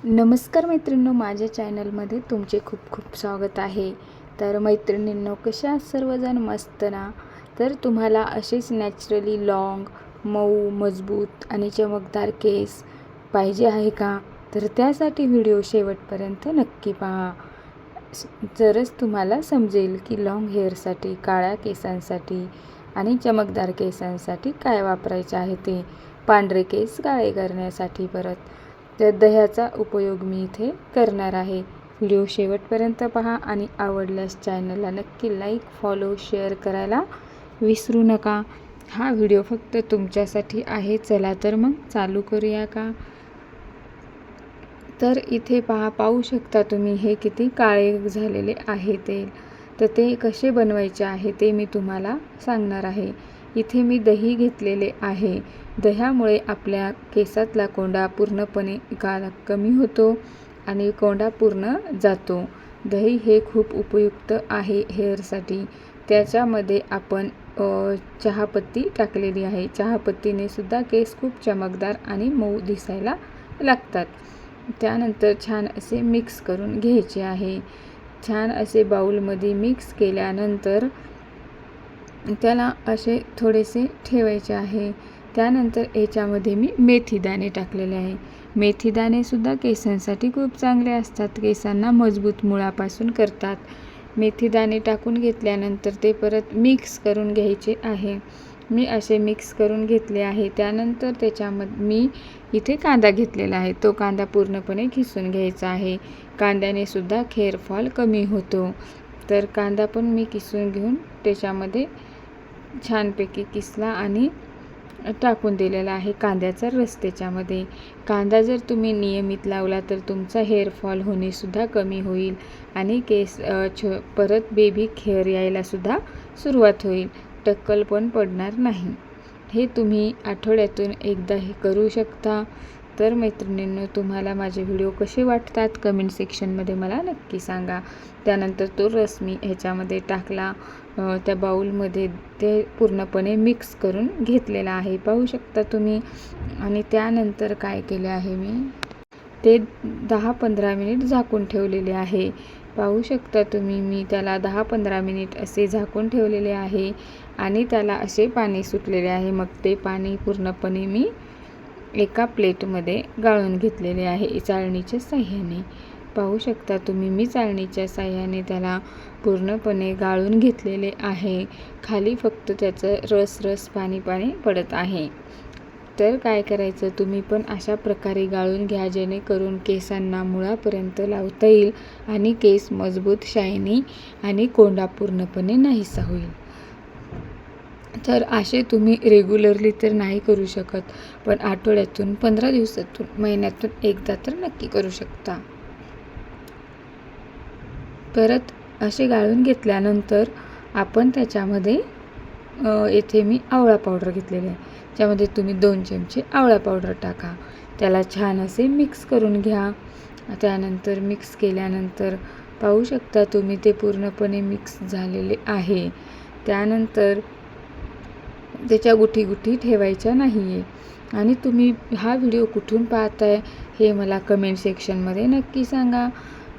नमस्कार मैत्रिणींनो, माझ्या चॅनलमध्ये तुमचे खूप खूप स्वागत आहे। तर मैत्रिणींनो, कशा आहात सर्वजण? मस्त ना? तर तुम्हाला असेच नॅचरली लॉंग, मऊ, मजबूत आणि चमकदार केस पाहिजे आहे का? तर त्यासाठी व्हिडिओ शेवटपर्यंत नक्की पहा। तरच तुम्हाला समजेल की लॉंग हेअरसाठी, काळ्या केसांसाठी आणि चमकदार केसांसाठी काय वापरायचे आहे ते। पांढरे केस काळे करण्यासाठी परत तर दह्याचा उपयोग मी इथे करणार आहे। व्हिडिओ शेवटपर्यंत पहा आणि आवडल्यास चॅनलला नक्की लाईक, फॉलो, शेअर करायला विसरू नका। हा व्हिडिओ फक्त तुमच्यासाठी आहे। चला तर मग चालू करूया का? तर इथे पाहू शकता तुम्ही हे किती काळे झालेले आहे तेल। तर ते कसे बनवायचे आहे ते मी तुम्हाला सांगणार आहे। इथे मी दही घेतलेले आहे। दह्यामुळे आपल्या केसातला कोंडा पूर्णपणे कमी होतो आणि कोंडा पूर्ण जातो। दही हे खूप उपयुक्त आहे हेअरसाठी। त्याच्यामध्ये आपण चहापत्ती टाकलेली आहे। चहापत्तीने सुद्धा केस खूप चमकदार आणि मऊ दिसायला लागतात। त्यानंतर छान असे मिक्स करून घ्यायचे आहे। छान असे बाउलमध्ये मिक्स केल्यानंतर त्याला असे थोडेसे ठेवायचे आहे। त्यानंतर याच्यामध्ये मी मेथीदाणे टाकलेले आहे। मेथीदाणे सुद्धा केसांसाठी खूप चांगले असतात, केसांना मजबूत मुळापासून करतात। मेथीदाणे टाकून घेतल्यानंतर ते परत मिक्स करून घ्यायचे आहे। मी असे मिक्स करून घेतले आहे। त्यानंतर त्याच्यामध्ये मी इथे कांदा घेतलेला आहे। तो कांदा पूर्णपणे खिसून घ्यायचा आहे। कांद्याने सुद्धा हेअर फॉल कमी होतो। तर कांदा पण मी किसून घेऊन त्याच्यामध्ये छानपैकी किसला आणि टाकून दिलेला आहे कांद्याचा रस त्याच्यामध्ये। कांदा जर तुम्ही नियमित लावला तर तुमचा हेअर फॉल होणे सुद्धा कमी होईल आणि केस परत बेबी हेअर यायला सुद्धा सुरुवात होईल। टक्कल पण पडणार नाही। हे तुम्ही आठवड्यातून एकदा हे करू शकता। तर मैत्रिणींनो, तुम्हाला माझे व्हिडिओ कसे वाटतात कमेंट सेक्शनमध्ये मला नक्की सांगा। त्यानंतर तो रस मी ह्याच्यामध्ये टाकला, त्या बाउलमध्ये ते पूर्णपणे मिक्स करून घेतलेला आहे, पाहू शकता तुम्ही। आणि त्यानंतर काय केले आहे, मी ते 10-15 मिनिट झाकून ठेवलेले आहे। पाहू शकता तुम्ही, मी त्याला 10-15 मिनिट असे झाकून ठेवलेले आहे आणि त्याला असे पाणी सुटलेले आहे। मग ते पाणी पूर्णपणे मी एका प्लेटमध्ये गाळून घेतलेले आहे चाळणीच्या साहाय्याने। पाहू शकता तुम्ही, मी चाळणीच्या साहाय्याने त्याला पूर्णपणे गाळून घेतलेले आहे। खाली फक्त त्याचं रस पाणी पडत आहे। तर काय करायचं, तुम्ही पण अशा प्रकारे गाळून घ्या, जेणेकरून केसांना मुळापर्यंत लावता येईल आणि केस मजबूत, शायनी आणि कोंडा पूर्णपणे नाहीसा होईल। तर असे तुम्ही रेग्युलरली तर नाही करू शकत, पण आठवड्यातून, 15 दिवसातून, महिन्यातून एकदा तर नक्की करू शकता। परत असे गाळून घेतल्यानंतर आपण त्याच्यामध्ये येथे मी आवळा पावडर घेतलेले आहे। त्यामध्ये तुम्ही 2 चमचे आवळा पावडर टाका। त्याला छान असे मिक्स करून घ्या। त्यानंतर मिक्स केल्यानंतर पाहू शकता तुम्ही, ते पूर्णपणे मिक्स झालेले आहे। त्यानंतर त्याच्या गुठी ठेवायच्या नाही आहे। आणि तुम्ही हा व्हिडिओ कुठून पाहताय हे मला कमेंट सेक्शनमध्ये नक्की सांगा।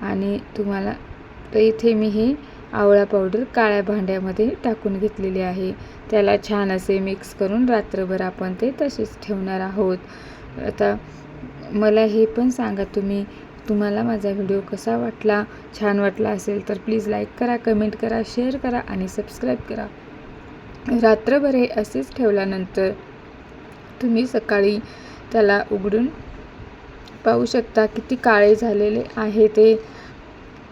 आणि तुम्हाला तर इथे मी हे आवळा पावडर काळ्या भांड्यामध्ये टाकून घेतलेले आहे। त्याला छान असे मिक्स करून रात्रभर आपण ते तसेच ठेवणार आहोत। आता मला हे पण सांगा तुम्हाला माझा व्हिडिओ कसा वाटला? छान वाटला असेल तर प्लीज लाईक करा, कमेंट करा, शेअर करा आणि सबस्क्राईब करा। रात्रभर हे असेच ठेवल्यानंतर तुम्ही सकाळी त्याला उघडून पाहू शकता किती काळे झालेले आहे, ते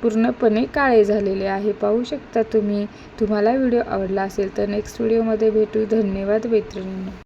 पूर्णपणे काळे झालेले आहे, पाहू शकता तुम्ही। तुम्हाला व्हिडिओ आवडला असेल तर नेक्स्ट व्हिडिओमध्ये भेटू। धन्यवाद मैत्रिणींनो।